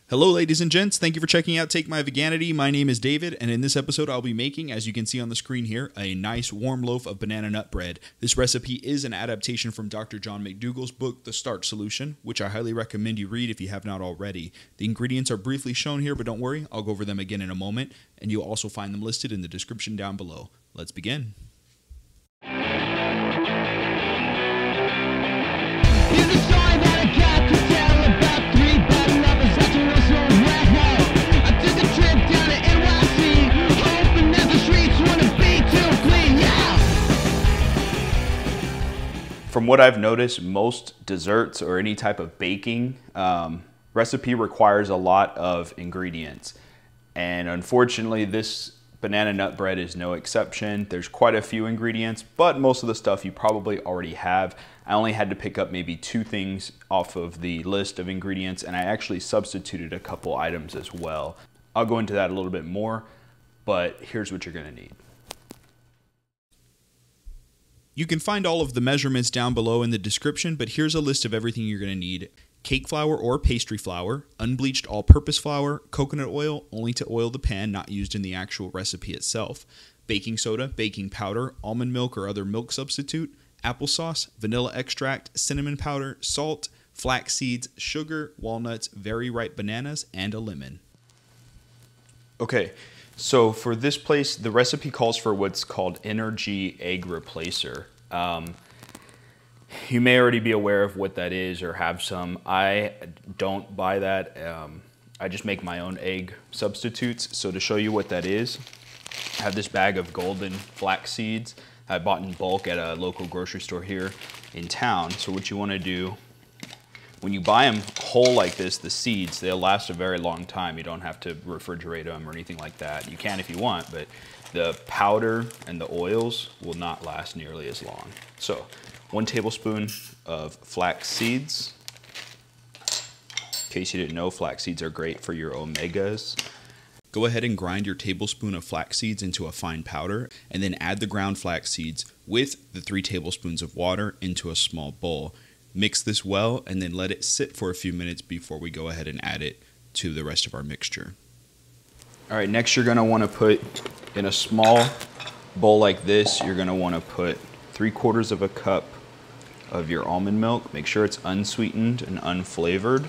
Hello ladies and gents, thank you for checking out Take My Veganity. My name is David, and in this episode I'll be making, as you can see on the screen here, a nice warm loaf of banana nut bread. This recipe is an adaptation from Dr. John McDougall's book, The Starch Solution, which I highly recommend you read if you have not already. The ingredients are briefly shown here, but don't worry, I'll go over them again in a moment, and you'll also find them listed in the description down below. Let's begin. From what I've noticed, most desserts or any type of baking recipe requires a lot of ingredients. And unfortunately, this banana nut bread is no exception. There's quite a few ingredients, but most of the stuff you probably already have. I only had to pick up maybe 2 things off of the list of ingredients, and I actually substituted a couple items as well. I'll go into that a little bit more, but here's what you're gonna need. You can find all of the measurements down below in the description, but here's a list of everything you're going to need. Cake flour or pastry flour, unbleached all-purpose flour, coconut oil, only to oil the pan, not used in the actual recipe itself, baking soda, baking powder, almond milk or other milk substitute, applesauce, vanilla extract, cinnamon powder, salt, flax seeds, sugar, walnuts, very ripe bananas, and a lemon. Okay. So for this place, the recipe calls for what's called energy egg replacer. You may already be aware of what that is or have some. I don't buy that. I just make my own egg substitutes. So to show you what that is, I have this bag of golden flax seeds I bought in bulk at a local grocery store here in town. So what you want to do, when you buy them whole like this, the seeds, they'll last a very long time. You don't have to refrigerate them or anything like that. You can if you want, but the powder and the oils will not last nearly as long. So 1 tablespoon of flax seeds. In case you didn't know, flax seeds are great for your omegas. Go ahead and grind your tablespoon of flax seeds into a fine powder, and then add the ground flax seeds with the 3 tablespoons of water into a small bowl. Mix this well and then let it sit for a few minutes before we go ahead and add it to the rest of our mixture. All right, next you're gonna wanna put in a small bowl like this, you're gonna wanna put 3/4 of a cup of your almond milk. Make sure it's unsweetened and unflavored.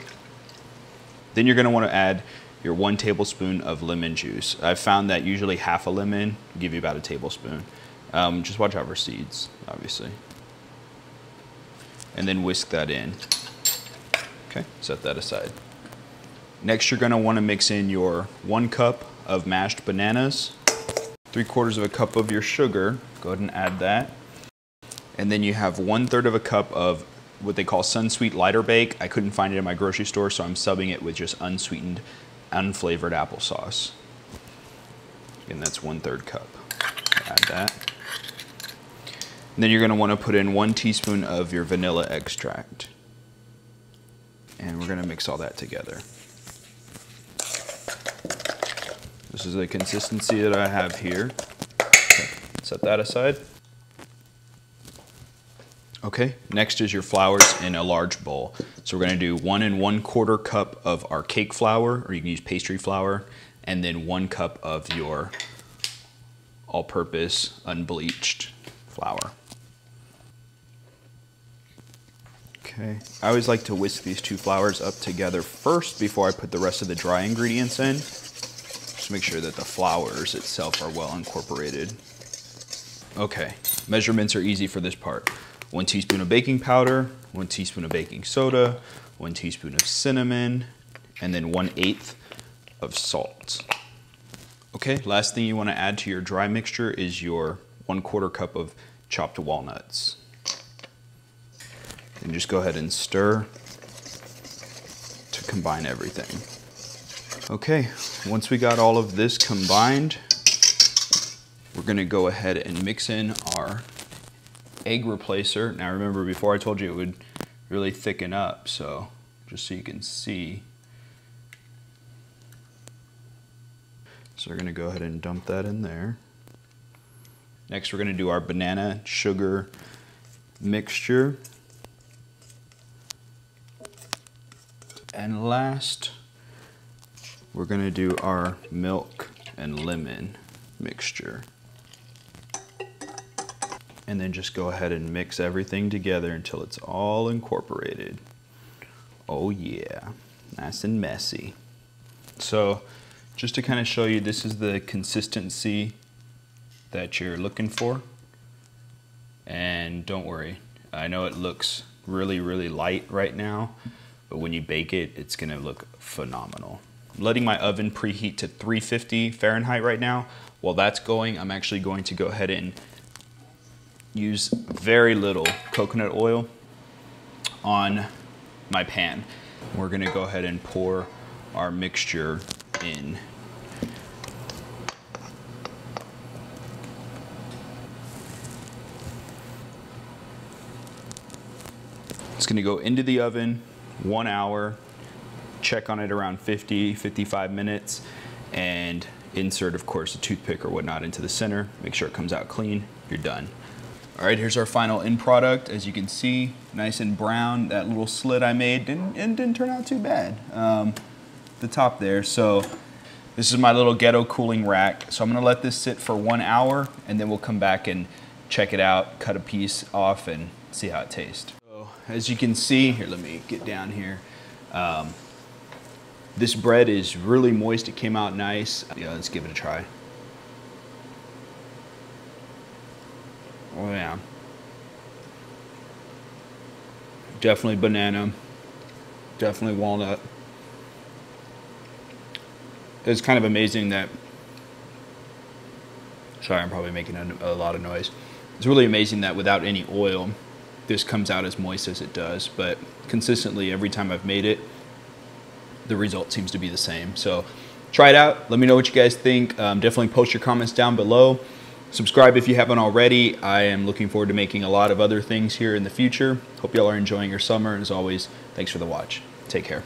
Then you're gonna wanna add your 1 tablespoon of lemon juice. I've found that usually half a lemon will give you about a tablespoon. Just watch out for seeds, obviously. And then whisk that in. Okay, set that aside. Next, you're gonna wanna mix in your 1 cup of mashed bananas, 3/4 of a cup of your sugar, go ahead and add that. And then you have 1/3 of a cup of what they call Sunsweet Lighter Bake. I couldn't find it in my grocery store, so I'm subbing it with just unsweetened, unflavored applesauce. And that's 1/3 cup. Add that. And then you're going to want to put in 1 teaspoon of your vanilla extract. And we're going to mix all that together. This is the consistency that I have here. Okay, set that aside. Okay, next is your flours in a large bowl. So we're going to do 1 1/4 cup of our cake flour, or you can use pastry flour, and then 1 cup of your all-purpose unbleached flour. Okay, I always like to whisk these 2 flours up together first before I put the rest of the dry ingredients in. Just make sure that the flours itself are well incorporated. Okay, measurements are easy for this part. 1 teaspoon of baking powder, 1 teaspoon of baking soda, 1 teaspoon of cinnamon, and then 1/8 of salt. Okay, last thing you want to add to your dry mixture is your 1/4 cup of chopped walnuts. And just go ahead and stir to combine everything. Okay, once we got all of this combined, we're gonna go ahead and mix in our egg replacer. Now remember, before I told you it would really thicken up, so just so you can see. So we're gonna go ahead and dump that in there. Next, we're gonna do our banana sugar mixture. And last, we're gonna do our milk and lemon mixture. And then just go ahead and mix everything together until it's all incorporated. Oh yeah, nice and messy. So just to kind of show you, this is the consistency that you're looking for. And don't worry, I know it looks really, really light right now, but when you bake it, it's gonna look phenomenal. I'm letting my oven preheat to 350 Fahrenheit right now. While that's going, I'm actually going to go ahead and use very little coconut oil on my pan. We're gonna go ahead and pour our mixture in. It's gonna go into the oven 1 hour, check on it around 50-55 minutes, and insert, of course, a toothpick or whatnot into the center. Make sure it comes out clean. You're done. All right, here's our final end product. As you can see, nice and brown. That little slit I made didn't turn out too bad. The top there. So this is my little ghetto cooling rack. So I'm gonna let this sit for 1 hour, and then we'll come back and check it out, cut a piece off, and see how it tastes. As you can see, here, let me get down here. This bread is really moist. It came out nice. Yeah, let's give it a try. Oh yeah. Definitely banana. Definitely walnut. It's kind of amazing that, sorry, I'm probably making a lot of noise. It's really amazing that without any oil, this comes out as moist as it does, but consistently every time I've made it, the result seems to be the same. So try it out. Let me know what you guys think. Definitely post your comments down below. Subscribe if you haven't already. I am looking forward to making a lot of other things here in the future. Hope y'all are enjoying your summer. And as always, thanks for the watch. Take care.